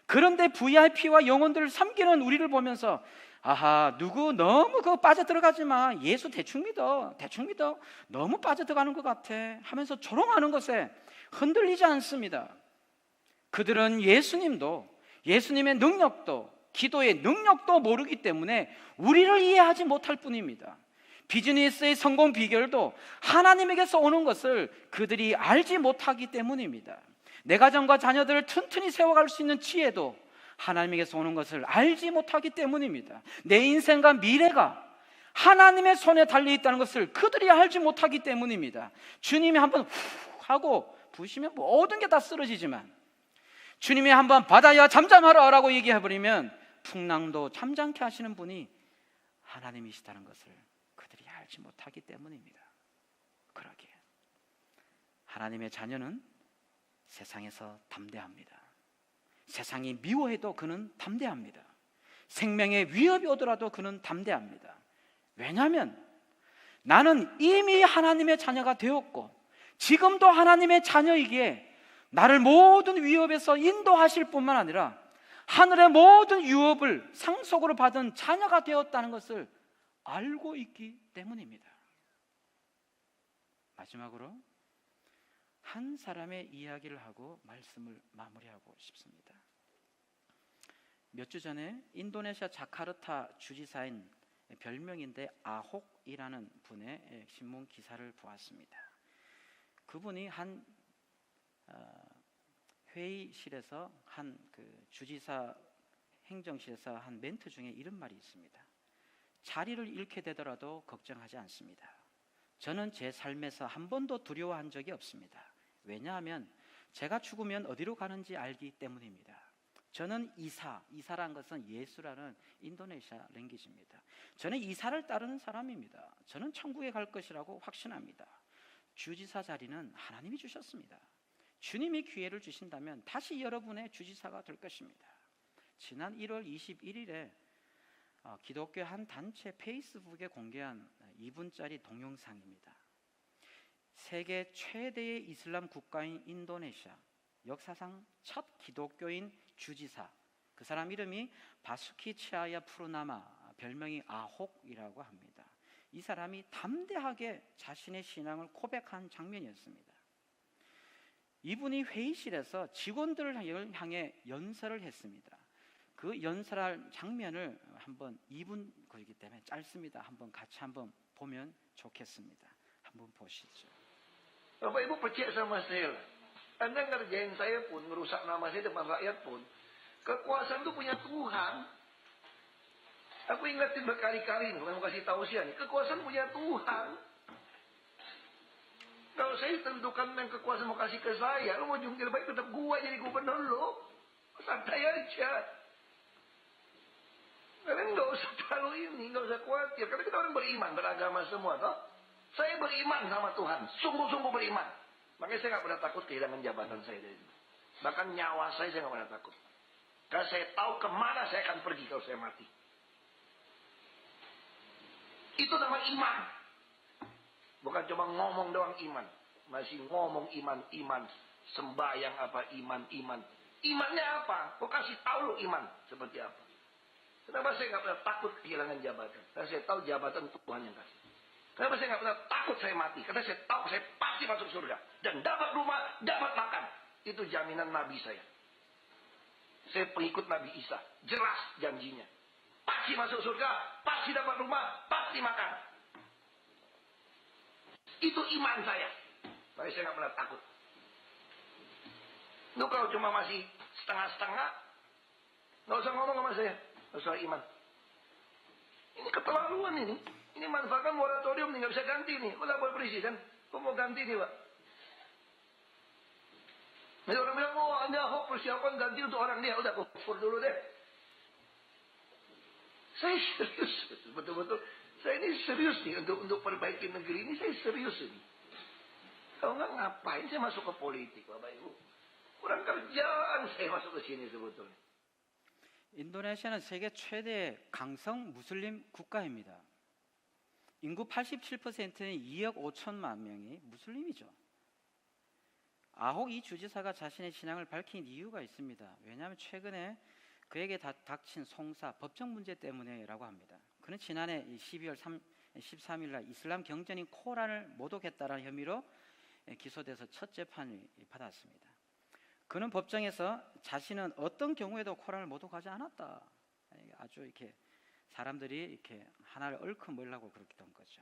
Speaker 2: 그런데 VIP와 영혼들을 섬기는 우리를 보면서 아하, 누구 너무 그거 빠져들어가지 마. 예수 대충 믿어. 대충 믿어. 너무 빠져들어가는 것 같아. 하면서 조롱하는 것에 흔들리지 않습니다. 그들은 예수님의 능력도, 기도의 능력도 모르기 때문에 우리를 이해하지 못할 뿐입니다. 비즈니스의 성공 비결도 하나님에게서 오는 것을 그들이 알지 못하기 때문입니다. 내 가정과 자녀들을 튼튼히 세워갈 수 있는 지혜도 하나님에게서 오는 것을 알지 못하기 때문입니다. 내 인생과 미래가 하나님의 손에 달려있다는 것을 그들이 알지 못하기 때문입니다. 주님이 한번 후 하고 부시면 모든 게 다 쓰러지지만 주님이 한번 바다야 잠잠하라 라고 얘기해버리면 풍랑도 잠잠케 하시는 분이 하나님이시다는 것을 그들이 알지 못하기 때문입니다. 그러기에 하나님의 자녀는 세상에서 담대합니다. 세상이 미워해도 그는 담대합니다. 생명의 위협이 오더라도 그는 담대합니다. 왜냐하면 나는 이미 하나님의 자녀가 되었고 지금도 하나님의 자녀이기에 나를 모든 위협에서 인도하실 뿐만 아니라 하늘의 모든 유업을 상속으로 받은 자녀가 되었다는 것을 알고 있기 때문입니다. 마지막으로 한 사람의 이야기를 하고 말씀을 마무리하고 싶습니다. 몇 주 전에 인도네시아 자카르타 주지사인 별명인데 아혹이라는 분의 신문 기사를 보았습니다. 그분이 한 회의실에서 한 그 주지사 행정실에서 한 멘트 중에 이런 말이 있습니다. 자리를 잃게 되더라도 걱정하지 않습니다. 저는 제 삶에서 한 번도 두려워한 적이 없습니다. 왜냐하면 제가 죽으면 어디로 가는지 알기 때문입니다. 저는 이사란 것은 예수라는 인도네시아 랭귀지입니다. 저는 이사를 따르는 사람입니다. 저는 천국에 갈 것이라고 확신합니다. 주지사 자리는 하나님이 주셨습니다. 주님이 기회를 주신다면 다시 여러분의 주지사가 될 것입니다. 지난 1월 21일에 기독교 한 단체 페이스북에 공개한 2분짜리 동영상입니다. 세계 최대의 이슬람 국가인 인도네시아 역사상 첫 기독교인 주지사, 그 사람 이름이 바수키 치하야 푸르나마, 별명이 아혹이라고 합니다. 이 사람이 담대하게 자신의 신앙을 고백한 장면이었습니다. 이분이 회의실에서 직원들을 향해 연설을 했습니다. 그 연설할 장면을 한번 2분 거기 때문에 짧습니다. 한번 같이 한번 보면 좋겠습니다. 한번 보시죠.
Speaker 3: Bapak Ibu percaya sama saya lah. Anda ngerjain saya pun, merusak nama saya depan rakyat pun. Kekuasaan itu punya Tuhan. Aku ingetin berkali-kali, bukan kasih tahu sih, kekuasaan punya Tuhan. Kalau saya tentukan yang kekuasaan mau kasih ke saya, lo mau jungkir baik tetap gua jadi gubernur lo. Santai aja. Kalian nggak usah terlalu ini, nggak usah khawatir. Karena kita orang beriman, beragama semua, toh. Saya beriman sama Tuhan, sungguh-sungguh beriman. Makanya saya nggak pernah takut kehilangan jabatan saya dari itu. Bahkan nyawa saya nggak pernah takut. Karena saya tahu kemana saya akan pergi kalau saya mati. Itu nama iman. Bukan cuma ngomong doang iman. Masih ngomong iman. Sembahyang apa iman. Imannya apa? Kok kasih tahu lu iman seperti apa? Kenapa saya nggak pernah takut kehilangan jabatan? Karena saya tahu jabatan Tuhan yang kasih. Kenapa saya nggak pernah takut saya mati? Karena saya tahu saya pasti masuk surga. Dan dapat rumah, dapat makan. Itu jaminan Nabi saya. Saya pengikut Nabi Isa. Jelas janjinya. Pasti masuk surga, pasti dapat rumah, pasti makan. Itu iman saya. Makanya saya nggak pernah takut. Lu kalau cuma masih setengah-setengah, nggak usah ngomong sama saya. Nggak usah iman. Ini keterlaluan ini. Ini manfaatkan moratorium nih, nggak bisa ganti nih. Kok lapor presiden? Kok mau ganti nih, Pak? Ada orang bilang, oh Anda Ahok persiapan ganti untuk orang dia. Udah, kufur dulu deh. Saya serius, betul-betul. Saya ini serius nih untuk perbaiki negeri ini. Saya serius ini. Kalau nggak ngapain saya masuk ke politik, Bapak Ibu? Kurang kerjaan saya masuk ke sini sebetulnya.
Speaker 2: 인도네시아는 세계 최대 강성 무슬림 국가입니다. 인구 87%는 2억 5천만 명이 무슬림이죠. 아혹 이 주지사가 자신의 신앙을 밝힌 이유가 있습니다. 왜냐하면 최근에 그에게 닥친 송사, 법적 문제 때문에라고 합니다. 그는 지난해 12월 13일 날 이슬람 경전인 코란을 모독했다는 혐의로 기소돼서 첫 재판을 받았습니다. 그는 법정에서 자신은 어떤 경우에도 코란을 모독하지 않았다. 아주 이렇게 사람들이 이렇게 하나를 얽어먹으려고 그렇게 된 거죠.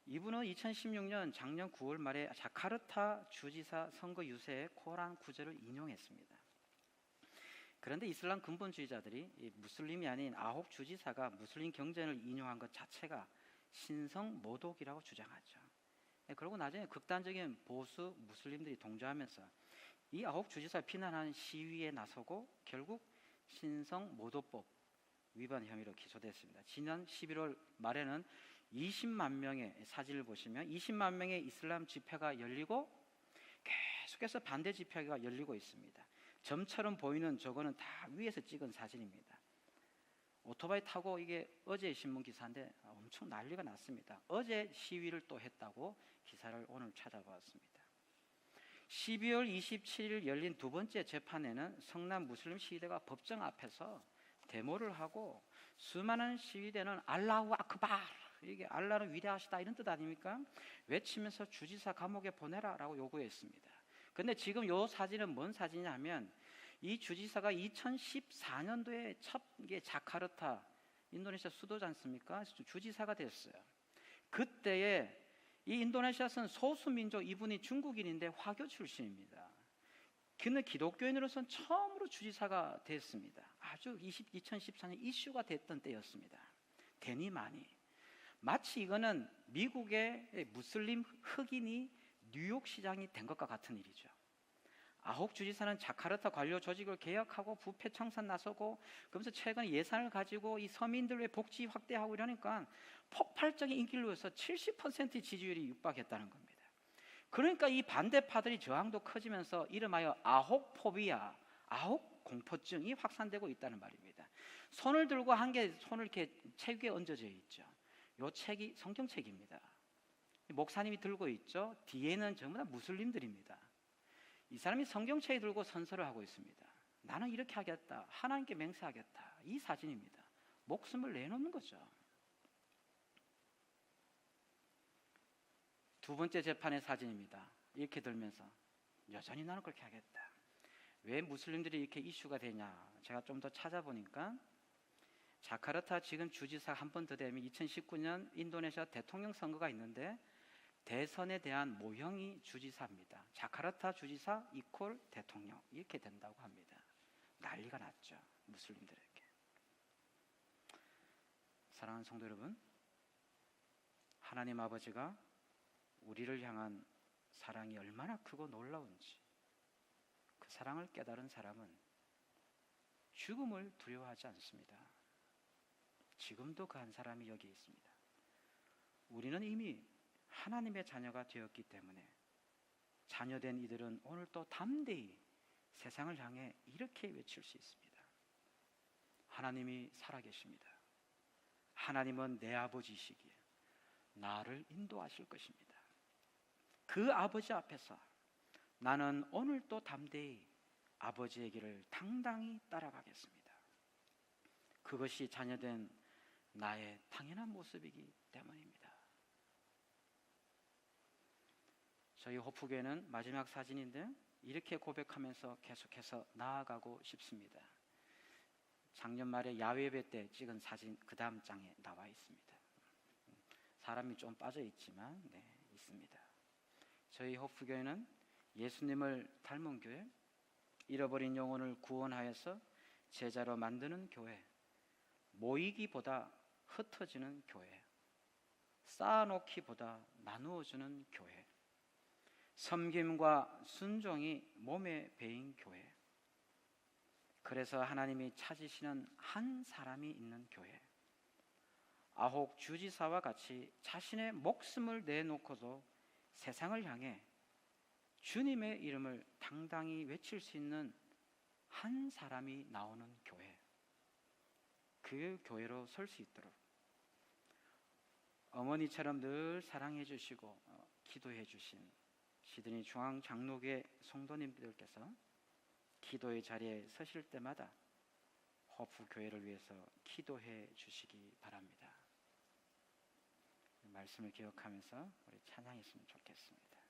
Speaker 2: 이분은 2016년 작년 9월 말에 자카르타 주지사 선거 유세에 코란 구절을 인용했습니다. 그런데 이슬람 근본주의자들이 무슬림이 아닌 아홉 주지사가 무슬림 경전을 인용한 것 자체가 신성 모독이라고 주장하죠. 그리고 나중에 극단적인 보수 무슬림들이 동조하면서 이 아홉 주지사를 비난하는 시위에 나서고 결국 신성 모독법 위반 혐의로 기소됐습니다. 지난 11월 말에는 20만 명의 사진을 보시면 20만 명의 이슬람 집회가 열리고 계속해서 반대 집회가 열리고 있습니다. 점처럼 보이는 저거는 다 위에서 찍은 사진입니다. 오토바이 타고 이게 어제 신문 기사인데 엄청 난리가 났습니다. 어제 시위를 또 했다고 기사를 오늘 찾아봤습니다. 12월 27일 열린 두 번째 재판에는 성남 무슬림 시위대가 법정 앞에서 데모를 하고 수많은 시위대는 알라후 아크발, 이게 알라는 위대하시다 이런 뜻 아닙니까? 외치면서 주지사 감옥에 보내라라고 요구했습니다. 근데 지금 이 사진은 뭔 사진이냐면 이 주지사가 2014년도에 첫 자카르타 인도네시아 수도지 않습니까? 주지사가 됐어요. 그때에 이 인도네시아는 소수민족 이분이 중국인인데 화교 출신입니다. 그는 기독교인으로서는 처음으로 주지사가 됐습니다. 아주 2014년 이슈가 됐던 때였습니다. 되니 많이. 마치 이거는 미국의 무슬림 흑인이 뉴욕 시장이 된 것과 같은 일이죠. 아홉 주지사는 자카르타 관료 조직을 개혁하고 부패 청산 나서고 그러면서 최근 예산을 가지고 이 서민들의 복지 확대하고 이러니까 폭발적인 인기를 누려서 70%의 지지율이 육박했다는 겁니다. 그러니까 이 반대파들이 저항도 커지면서 이름하여 아홉포비아, 아홉 공포증이 확산되고 있다는 말입니다. 손을 들고 한 개 손을 이렇게 책 위에 얹어져 있죠. 이 책이 성경책입니다. 목사님이 들고 있죠. 뒤에는 전부 다 무슬림들입니다. 이 사람이 성경책을 들고 선서를 하고 있습니다. 나는 이렇게 하겠다. 하나님께 맹세하겠다. 이 사진입니다. 목숨을 내놓는 거죠. 두 번째 재판의 사진입니다. 이렇게 들면서 여전히 나는 그렇게 하겠다. 왜 무슬림들이 이렇게 이슈가 되냐? 제가 좀 더 찾아보니까 자카르타 지금 주지사 한 번 더 되면 2019년 인도네시아 대통령 선거가 있는데 대선에 대한 모형이 주지사입니다. 자카르타 주지사 이퀄 대통령 이렇게 된다고 합니다. 난리가 났죠. 무슬림들에게. 사랑하는 성도 여러분, 하나님 아버지가 우리를 향한 사랑이 얼마나 크고 놀라운지 그 사랑을 깨달은 사람은 죽음을 두려워하지 않습니다. 지금도 그 한 사람이 여기 있습니다. 우리는 이미 하나님의 자녀가 되었기 때문에 자녀된 이들은 오늘 또 담대히 세상을 향해 이렇게 외칠 수 있습니다. 하나님이 살아계십니다. 하나님은 내 아버지이시기에 나를 인도하실 것입니다. 그 아버지 앞에서 나는 오늘 또 담대히 아버지의 길을 당당히 따라가겠습니다. 그것이 자녀된 나의 당연한 모습이기 때문입니다. 저희 호프교회는 마지막 사진인데 이렇게 고백하면서 계속해서 나아가고 싶습니다. 작년 말에 야외 예배 때 찍은 사진 그 다음 장에 나와 있습니다. 사람이 좀 빠져 있지만 있습니다. 저희 호프교회는 예수님을 닮은 교회, 잃어버린 영혼을 구원하여서 제자로 만드는 교회, 모이기보다 흩어지는 교회, 쌓아놓기보다 나누어주는 교회, 섬김과 순종이 몸에 배인 교회, 그래서 하나님이 찾으시는 한 사람이 있는 교회, 아홉 주지사와 같이 자신의 목숨을 내놓고도 세상을 향해 주님의 이름을 당당히 외칠 수 있는 한 사람이 나오는 교회, 그 교회로 설 수 있도록 어머니처럼 늘 사랑해 주시고 기도해 주신 시드니 중앙장로교회 성도님들께서 기도의 자리에 서실 때마다 호프 교회를 위해서 기도해 주시기 바랍니다. 말씀을 기억하면서 우리 찬양했으면 좋겠습니다.